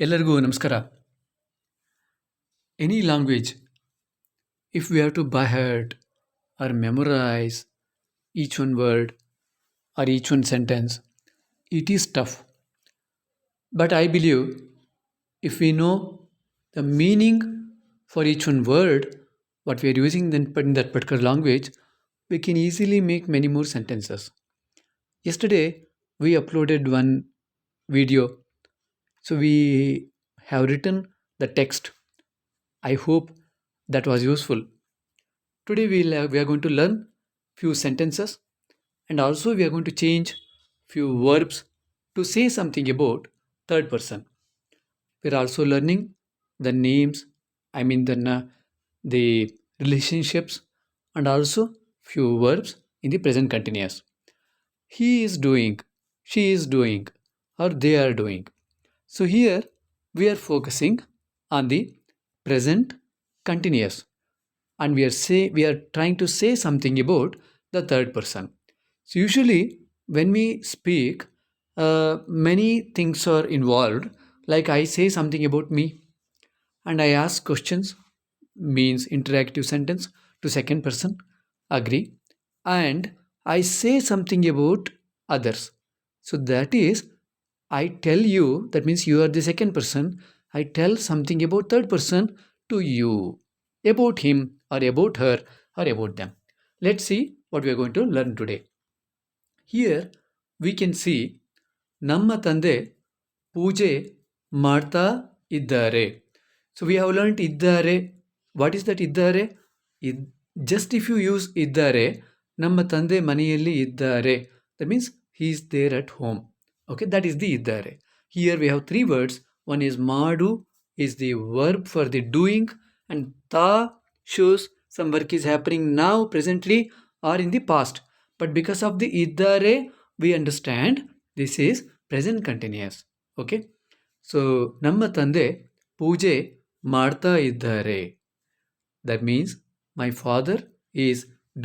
ಎಲ್ಲರಿಗೂ ನಮಸ್ಕಾರ. Any language, if we have to by heart or memorize each one word or each one sentence, it is tough. But I believe if we know the meaning for each one word, what we are using in that particular language, we can easily make many more sentences. Yesterday, we uploaded one video. So we have written the text. I hope that was useful. Today we are going to learn few sentences, and also we are going to change few verbs to say something about third person. We are also learning the names, I mean the relationships, and also few verbs in the present continuous. He is doing, she is doing, or they are doing. So here we are focusing on the present continuous, and we are trying to say something about the third person. So usually when we speak, many things are involved. Like I say something about me, and I ask questions, means interactive sentence to second person, agree, and I say something about others. So that is, I tell you, that means you are the second person. I tell something about third person to you, about him or about her or about them. Let's see what we are going to learn today. Here we can see ನಮ್ಮ ತಂದೆ ಪೂಜೆ ಮಾಡ್ತಾ ಇದ್ದಾರೆ. So we have learnt ಇದ್ದಾರೆ. What is that ಇದ್ದಾರೆ? Just if you use ಇದ್ದಾರೆ, ನಮ್ಮ ತಂದೆ ಮನೆಯಲ್ಲಿ ಇದ್ದಾರೆ. That means he is there at home. Okay, that is the ಇದ್ದಾರೆ. Here we have three words. One is ಮಾಡು is the verb for the doing, and ta shows some work is happening now, presently, or in the past. But because of the ಇದ್ದಾರೆ, we understand this is present continuous. Okay, so ನಮ್ಮ ತಂದೆ ಪೂಜೆ ಮಾಡ್ತಾ ಇದ್ದಾರೆ. That means my father is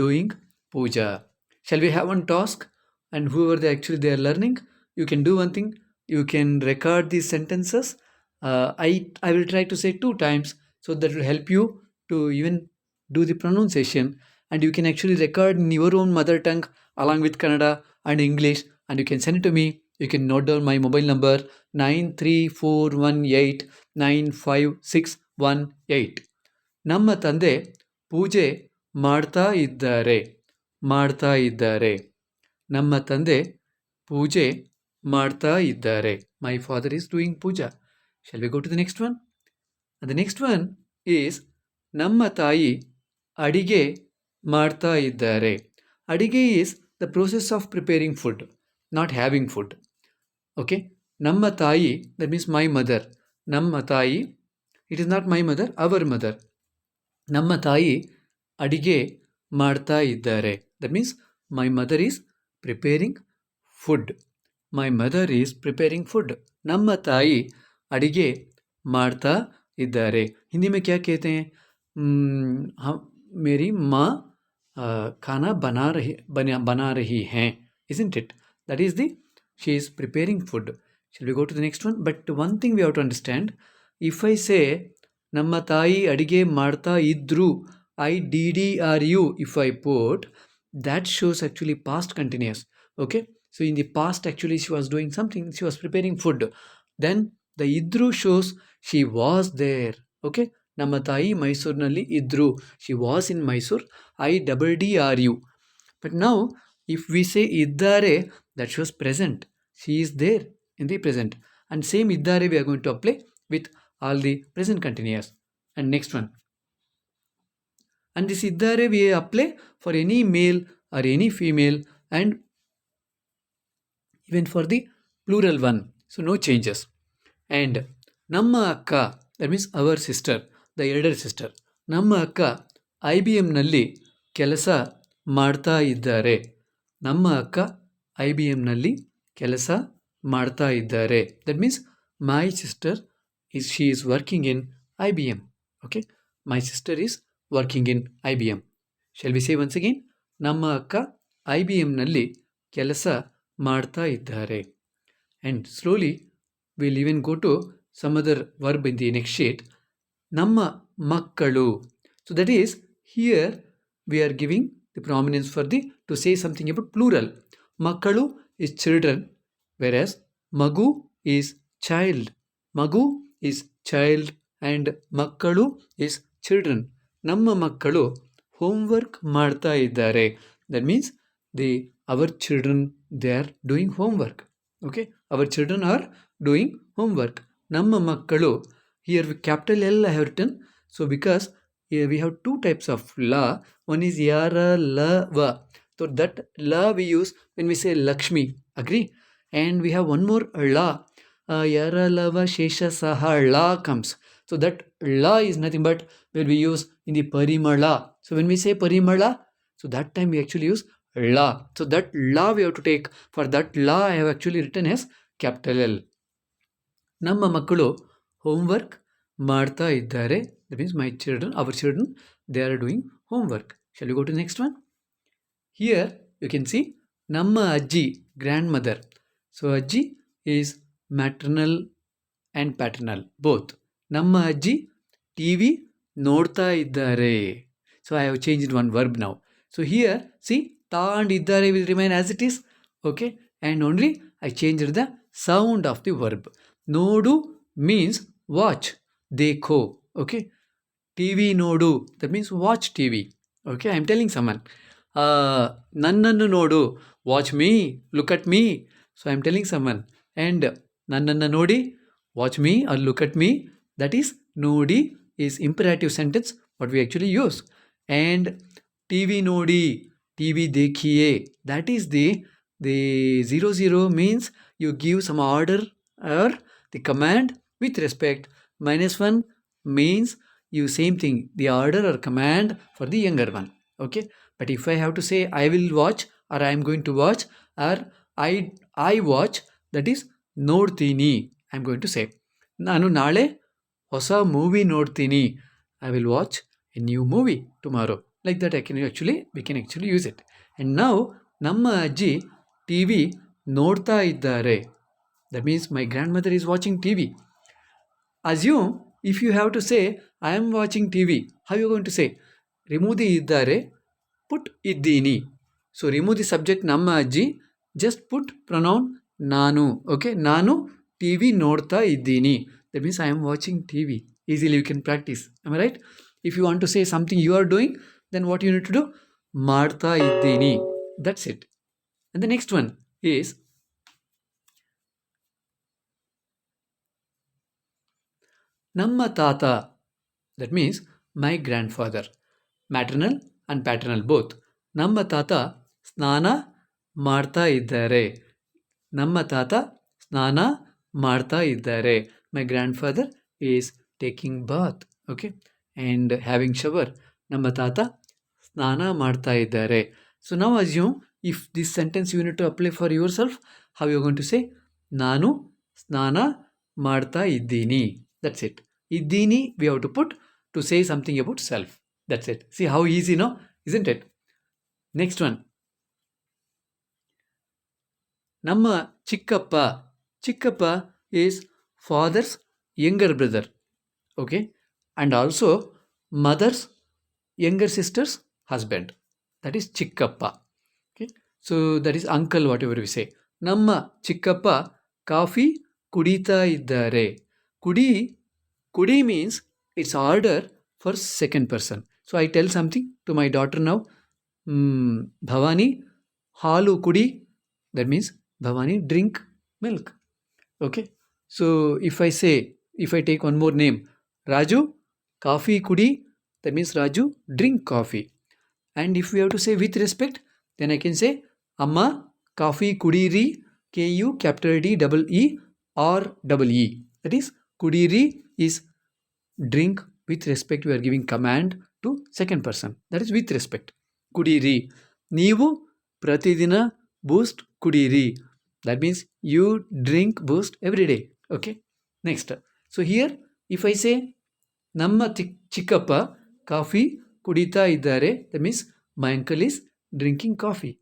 doing puja. Shall we have one task? And whoever they are learning, you can do one thing. You can record these sentences. I will try to say 2 times, so that will help you to even do the pronunciation. And you can actually record in your own mother tongue along with Kannada and English, and you can send it to me. You can note down my mobile number 9341895618. ನಮ್ಮ ತಂದೆ ಪೂಜೆ ಮಾಡ್ತಾ ಇದ್ದಾರೆ. ಮಾಡ್ತಾ ಇದ್ದಾರೆ. ನಮ್ಮ ತಂದೆ ಪೂಜೆ ಮಾಡ್ತಾ ಇದ್ದಾರೆ. My father is doing puja. Shall we go to the next one? And the next one is ನಮ್ಮ ತಾಯಿ ಅಡಿಗೆ ಮಾಡ್ತಾ ಇದ್ದಾರೆ. ಅಡಿಗೆ is the process of preparing food, not having food. Okay, ನಮ್ಮ ತಾಯಿ, that means my mother. ನಮ್ಮ ತಾಯಿ, it is not my mother, our mother. ನಮ್ಮ ತಾಯಿ ಅಡಿಗೆ ಮಾಡ್ತಾ ಇದ್ದಾರೆ. That means my mother is preparing food. My mother is preparing food. ನಮ್ಮ ತಾಯಿ ಅಡಿಗೆ ಮಾಡ್ತಾ ಇದ್ದಾರೆ. हिंदी में क्या कहते हैं? हम मेरी माँ खाना बना रही हैं, isn't it? That is the she is preparing food. Shall we go to the next one? But one thing we have to understand, if I say ನಮ್ಮ ತಾಯಿ ಅಡಿಗೆ ಮಾಡ್ತಾ ಇದ್ರು, IDDRU, if I put, that shows actually past continuous. Okay, so in the past actually she was doing something, she was preparing food. Then the idru shows she was there. Okay, ನಮ್ಮ ತಾಯಿ ಮೈಸೂರಿನಲ್ಲಿ ಇದ್ರು, she was in Mysore, IDDRU. But now if we say ಇದ್ದಾರೆ, that shows present, she is there in the present. And same ಇದ್ದಾರೆ we are going to apply with all the present continuous. And next one, and this ಇದ್ದಾರೆ we apply for any male or any female, and even for the plural one, so no changes. And ನಮ್ಮ ಅಕ್ಕ, that means our sister, the elder sister. ನಮ್ಮ ಅಕ್ಕ IBMನಲ್ಲಿ ಕೆಲಸ ಮಾಡ್ತಾ ಇದ್ದಾರೆ. ನಮ್ಮ ಅಕ್ಕ IBMನಲ್ಲಿ ಕೆಲಸ ಮಾಡ್ತಾ ಇದ್ದಾರೆ. That means my sister she is working in IBM. Okay, my sister is working in IBM. Shall we say once again? ನಮ್ಮ ಅಕ್ಕ IBMನಲ್ಲಿ ಕೆಲಸ ಮಾಡ್ತಾ ಇದ್ದಾರೆ. And slowly we'll even go to some other verb in the next sheet. Namma makkalu. So that is, here we are giving the prominence for the to say something about plural. Makkalu is children, whereas magu is child. Magu is child and makkalu is children. Namma makkalu homework ಮಾಡ್ತಾ ಇದ್ದಾರೆ. That means our children, they are doing homework. Okay, our children are doing homework. Namma makkalu, here with capital L I have written. So because here we have two types of la. One is yara la va. So that la we use when we say Lakshmi. Agree? And we have one more la. Yara lava shesha saha la comes. So that la is nothing but where we use in the parimala. So when we say parimala, so that time we actually use la. So that la we have to take. For that la I have actually written as capital L. ನಮ್ಮ ಮಕ್ಕಳು homework ಮಾಡ್ತಾ ಇದ್ದಾರೆ. That means my children, our children, they are doing homework. Shall we go to the next one? Here you can see ನಮ್ಮ ಅಜ್ಜಿ, grandmother. So ಅಜ್ಜಿ is maternal and paternal both. ನಮ್ಮ ಅಜ್ಜಿ TV ನೋಡ್ತಾ ಇದ್ದಾರೆ. So I have changed one verb now. So here see ತಾ and ಇದ್ದಾರೆ will remain as it is. Okay, and only I changed the sound of the verb. Nodu means watch. Dekho. Okay. TV nodu. That means watch TV. Okay. I'm telling someone. Nannannu nodu. Watch me. Look at me. So I'm telling someone. And nannanna nodi. Watch me or look at me. That is nodi is imperative sentence. What we actually use. And TV nodi. TV dekhiye. That is the 00 means you give some order or the command with respect. -1 means you same thing, the order or command for the younger one. Okay, but if I have to say I will watch or I am going to watch or I watch, that is ನೋಡ್ತೀನಿ. I am going to say ನಾನು ನಾಳೆ ಹೊಸ movie ನೋಡ್ತೀನಿ. I will watch a new movie tomorrow. Like that we can actually use it. And now ನಮ್ಮ ಅಜ್ಜಿ TV ನೋಡ್ತಾ ಇದ್ದಾರೆ. That means my grandmother is watching TV. Assume if you have to say I am watching TV, how you going to say? Remove the iddare, put iddini. So remove the subject namma ajji, just put pronoun nanu. Okay, nanu TV nodta iddini. That means I am watching TV. Easily you can practice. Am I right? If you want to say something you are doing, then what you need to do? Marta iddini. That's it. And the next one is Namma tata. That means my grandfather. Maternal and paternal both. Namma tata snana ಮಾಡ್ತಾ ಇದ್ದಾರೆ. ನಮ್ಮ ತಾತ ಸ್ನಾನ ಮಾಡ್ತಾ ಇದ್ದಾರೆ. My grandfather is taking bath. Okay, and having shower. ನಮ್ಮ ತಾತ ಸ್ನಾನ ಮಾಡ್ತಾ ಇದ್ದಾರೆ. So now assume if this sentence you need to apply for yourself, how you are going to say? ನಾನು ಸ್ನಾನ ಮಾಡ್ತಾ ಇದ್ದೀನಿ. That's it. Iddini we have to put to say something about self. That's it. See how easy, no? Isn't it? Next one. Namma chikkappa. Chikkappa is father's younger brother. Okay. And also mother's younger sister's husband. That is chikkappa. Okay. So that is uncle, whatever we say. Namma chikkappa coffee kudita iddare. Kudi means it's order for second person. So I tell something to my daughter now. Bhavani, halu kudi. That means Bhavani, drink milk. Okay. So if I take one more name, Raju, coffee kudi. That means Raju, drink coffee. And if we have to say with respect, then I can say Amma, coffee kudiri, KU, capital D, double E, or double E. That is kudiri is drink with respect. We are giving command to second person. That is with respect. Kudiri. Neevu pratidina boost kudiri. That means you drink boost every day. Okay. Next. So here if I say Namma chikkappa coffee kudita iddare, that means my uncle is drinking coffee.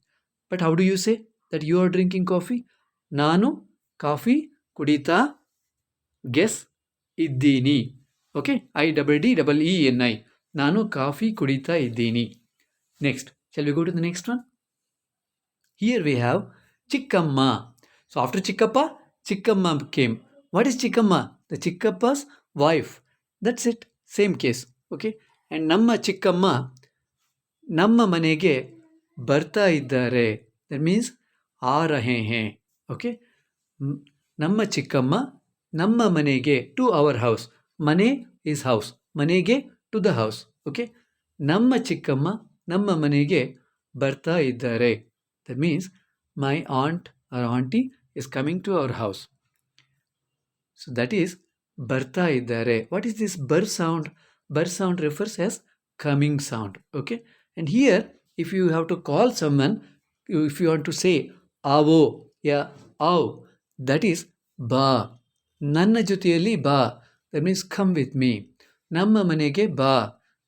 But how do you say that you are drinking coffee? Nanu coffee kudita, guess ಇದ್ದೀನಿ. Okay, IDDENI, ನಾನು coffee ಕುಡಿತಾ ಇದ್ದೀನಿ. Next, shall we go to the next one? Here we have Chikkamma. So after Chikkappa, Chikkamma came. What is Chikkamma? The Chikkappa's wife. That's it. Same case. Okay. And ನಮ್ಮ ಚಿಕ್ಕಮ್ಮ ನಮ್ಮ ಮನೆಗೆ ಬರ್ತಾ ಇದ್ದಾರೆ. That means ಆ ರಹೆ ಹೇ. Okay, ನಮ್ಮ ಚಿಕ್ಕಮ್ಮ ನಮ್ಮ ಮನೆಗೆ, ಟು ಅವರ್ ಹೌಸ್. ಮನೆ ಈಸ್ ಹೌಸ್, ಮನೆಗೆ ಟು ದ ಹೌಸ್. ಓಕೆ, ನಮ್ಮ ಚಿಕ್ಕಮ್ಮ ನಮ್ಮ ಮನೆಗೆ ಬರ್ತಾ ಇದ್ದಾರೆ. That means my aunt or aunty is coming to our house. So that is ಬರ್ತಾ ಇದ್ದಾರೆ. What is this bur sound? Bur sound refers as coming sound. Okay, and here if you have to call someone, if you want to say avo, yeah, av, that is ba. Nanna joteyalli ba, that means come with me. Namma manege ba,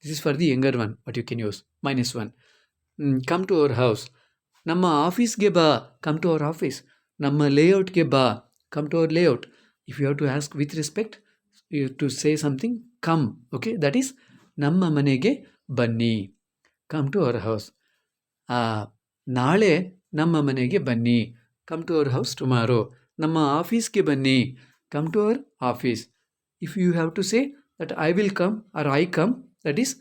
this is for the younger one, what you can use, -1. Come to our house. Namma office ge ba, come to our office. Namma layout ge ba, come to our layout. If you have to ask with respect, you have to say something, come. Okay, that is ನಮ್ಮ ಮನೆಗೆ ಬನ್ನಿ. Come to our house. ನಾಳೆ ನಮ್ಮ ಮನೆಗೆ ಬನ್ನಿ. Come to our house tomorrow. ನಮ್ಮ ಆಫೀಸ್ಗೆ ಬನ್ನಿ. Come to our office. If you have to say that I will come or I come, that is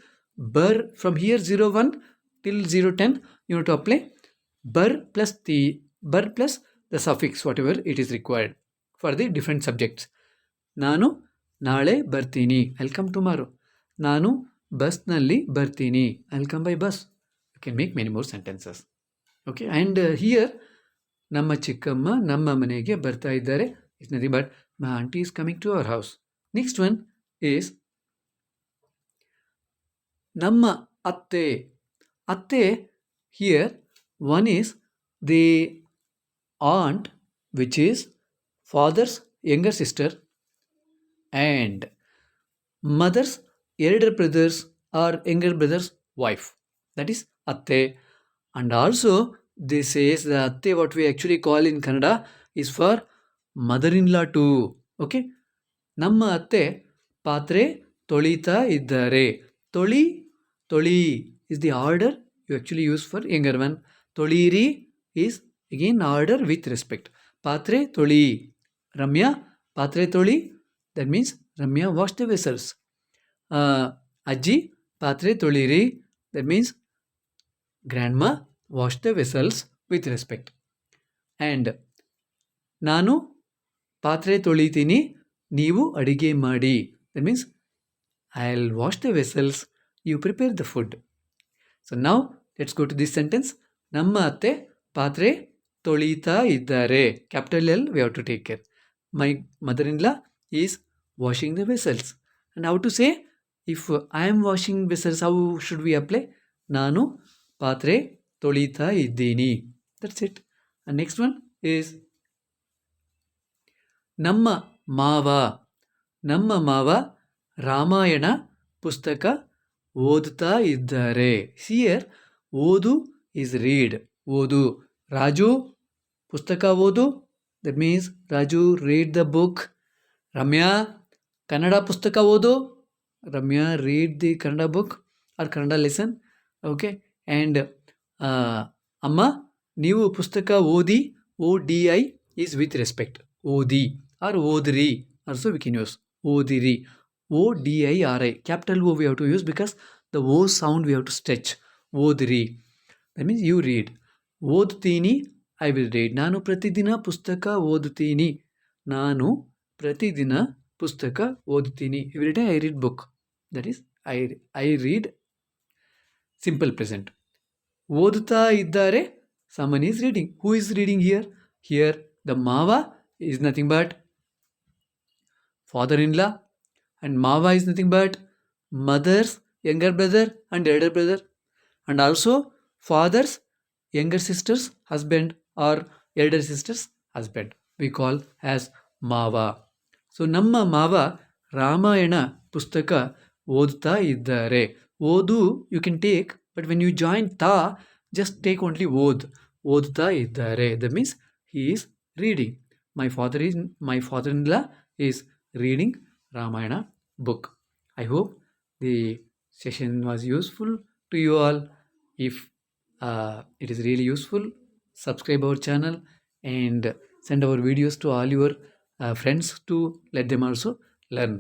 ಬರ್. From here 01 till 010 you have to apply bur plus the suffix whatever it is required for the different subjects. ನಾನು ನಾಳೆ ಬರ್ತೀನಿ, I'll come tomorrow. ನಾನು ಬಸ್ನಲ್ಲಿ ಬರ್ತೀನಿ, I'll come by bus. You can make many more sentences. Okay, and here ನಮ್ಮ ಚಿಕ್ಕಮ್ಮ ನಮ್ಮ ಮನೆಗೆ ಬರ್ತಾ ಇದ್ದಾರೆ. It's nothing but my aunty is coming to our house. Next one is ನಮ್ಮ ಅತ್ತೆ. ಅತ್ತೆ, here one is the aunt, which is father's younger sister, and mother's elder brother's or younger brother's wife, that is atte. And also this is the atte, what we actually call in Kannada, is for mother-in-law too. Okay, ನಮ್ಮ ಅತ್ತೆ ಪಾತ್ರೆ ತೊಳಿತಾ ಇದ್ದಾರೆ. ತೊಳಿ is the order you actually use for younger one. ತೊಳೀರಿ is again order with respect. ಪಾತ್ರೆ ತೊಳಿ. ರಮ್ಯಾ ಪಾತ್ರೆ ತೊಳಿ, that means Ramya wash the vessels. Ajji ಪಾತ್ರೆ ತೊಳಿರಿ, that means grandma wash the vessels with respect. And ನಾನು ಪಾತ್ರೆ ತೊಳಿತೀನಿ, ನೀವು ಅಡಿಗೆ ಮಾಡಿ, that means I'll wash the vessels, you prepare the food. So now let's go to this sentence. ನಮ್ಮ ಅತ್ತೆ ಪಾತ್ರೆ ತೊಳಿತಾ ಇದ್ದಾರೆ. Capital L we have to take care. My mother-in-law is washing the vessels. And how to say, if I am washing vessels, how should we apply? ನಾನು ಪಾತ್ರೆ ತೊಳಿತಾ ಇದ್ದೀನಿ. That's it. And next one is ನಮ್ಮ ಮಾವ. ನಮ್ಮ ಮಾವ ರಾಮಾಯಣ ಪುಸ್ತಕ ಓದುತ್ತಾ ಇದ್ದಾರೆ. Here ಓದು is read. ಓದು. ರಾಜು ಪುಸ್ತಕ ಓದು, that means Raju read the book. Ramya Kannada ಪುಸ್ತಕ ಓದು, Ramya read the Kannada book or Kannada lesson. Okay, and ಅಮ್ಮ ನೀವು ಪುಸ್ತಕ ಓದಿ, ODI is with respect. ಓದಿ or ಓದ್ರಿ also we can use. ಓದಿರಿ, ODIRI. Capital O we have to use because the O sound we have to stretch. ಓದ್ರಿ, that means you read. ಓದ್ತೀನಿ, I will read. ನಾನು ಪ್ರತಿದಿನ ಪುಸ್ತಕ ಓದುತ್ತೀನಿ. ನಾನು ಪ್ರತಿದಿನ ಪುಸ್ತಕ ಓದುತ್ತೀನಿ. Every day I read book, that is I read simple present. ಓದುತ್ತಾ ಇದ್ದಾರೆ, someone is reading. Who is reading here? Here the mava is nothing but father-in-law, and ಮಾವ is nothing but mother's younger brother and elder brother, and also father's younger sister's husband or elder sister's husband we call as ಮಾವ. ಸೊ ನಮ್ಮ ಮಾವ ರಾಮಾಯಣ ಪುಸ್ತಕ ಓದುತ್ತಾ ಇದ್ದಾರೆ. ಓದು you can take, but when you join ತಾ, ಜಸ್ಟ್ ಟೇಕ್ ಓನ್ಲಿ ಓದುತ್ತಾ ಇದ್ದಾರೆ. That means he is reading. My father in law is reading Ramayana book. I hope the session was useful to you all. If it is really useful, subscribe our channel and send our videos to all your friends to let them also learn.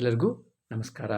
ಎಲ್ಲರಿಗೂ ನಮಸ್ಕಾರ.